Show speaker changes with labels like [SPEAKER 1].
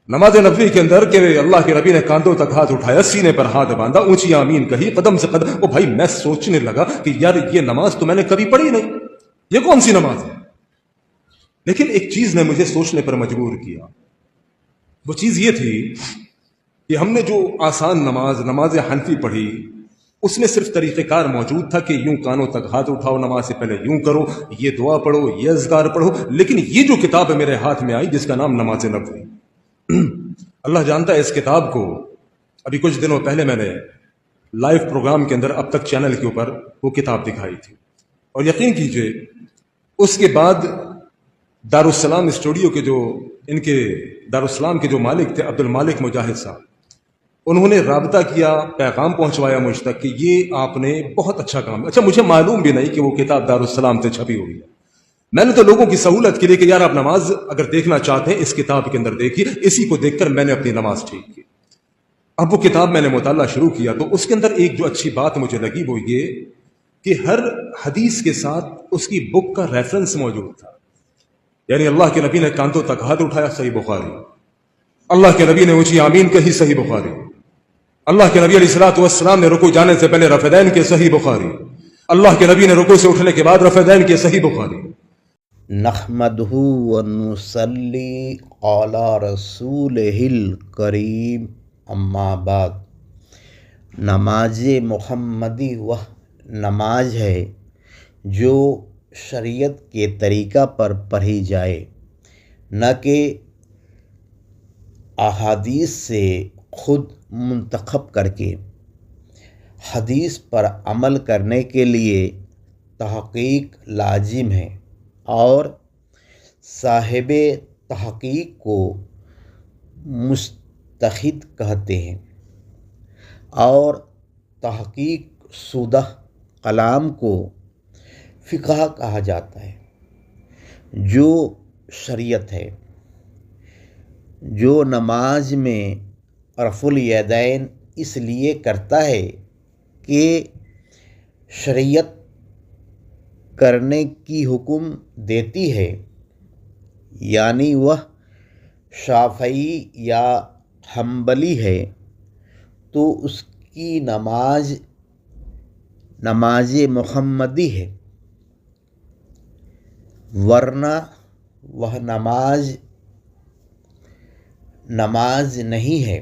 [SPEAKER 1] नमाज नबी के अंदर कि अल्लाह के नबी ने कांधों तक हाथ उठाया, सीने पर हाथ बांधा, ऊंची आमीन कही, कदम से कदम। ओ भाई, मैं सोचने लगा कि यार ये नमाज तो मैंने कभी पढ़ी नहीं, ये कौन सी नमाज है। लेकिन एक चीज ने मुझे सोचने पर मजबूर किया। वो चीज ये थी कि हमने जो आसान नमाज हनफी पढ़ी, उसमें सिर्फ तरीक़ेकार मौजूद था कि यूं कानों तक हाथ उठाओ, नमाज से पहले यूं करो, ये दुआ पढ़ो, ये अज़कार पढ़ो। लेकिन ये जो किताब मेरे हाथ में आई, जिसका नाम नमाज नबवी, अल्लाह जानता है इस किताब को अभी कुछ दिनों पहले मैंने लाइव प्रोग्राम के अंदर अब तक चैनल के ऊपर वो किताब दिखाई थी। और यकीन कीजिए, उसके बाद दारुस्सलाम स्टूडियो के जो इनके दारुस्सलाम के जो मालिक थे, अब्दुल मालिक मुजाहिद साहब, उन्होंने राबता किया, पैगाम पहुंचवाया मुझ तक कि ये आपने बहुत अच्छा काम। अच्छा, मुझे मालूम भी नहीं कि वो किताब दारुस्सलाम से छपी हुई है। मैंने तो लोगों की सहूलत के लिए कि यार आप नमाज अगर देखना चाहते हैं इस किताब के अंदर देखिए, इसी को देखकर मैंने अपनी नमाज ठीक की। अब वो किताब मैंने मुताला शुरू किया तो उसके अंदर एक जो अच्छी बात मुझे लगी वो ये कि हर हदीस के साथ उसकी बुक का रेफरेंस मौजूद था। यानी अल्लाह के नबी ने कांधों तक हाथ उठाया, सही बुखारी। अल्लाह के नबी ने ऊंची आमीन कही, सही बुखारी। अल्लाह के नबी अलैहिस्सलातु वस्सलाम ने रुकू जाने से पहले रफ़दैन के, सही बुखारी। अल्लाह के नबी ने रुकू से उठने के बाद रफ़दैन के, सही बुखारी।
[SPEAKER 2] नहमदहु व नुसल्ली अला रसूलिहिल करीम, अम्मा बाद। नमाज मुहम्मदी वह नमाज है जो शरीयत के तरीक़ा पर पढ़ी जाए, न कि अहादीस से खुद मुंतखब करके। हदीस पर अमल करने के लिए तहक़ीक़ लाजिम है और साहिबे तहक़ीक़ को मुस्तहिद कहते हैं, और तहक़ीक़ शुदा कलाम को फ़िक़ह कहा जाता है। जो शरीयत है, जो नमाज में रफ़ुल यदैन इसलिए करता है कि शरीयत करने की हुक्म देती है, यानी वह शाफ़ई या हम्बली है तो उसकी नमाज मुहम्मदी है, वरना वह नमाज नहीं है।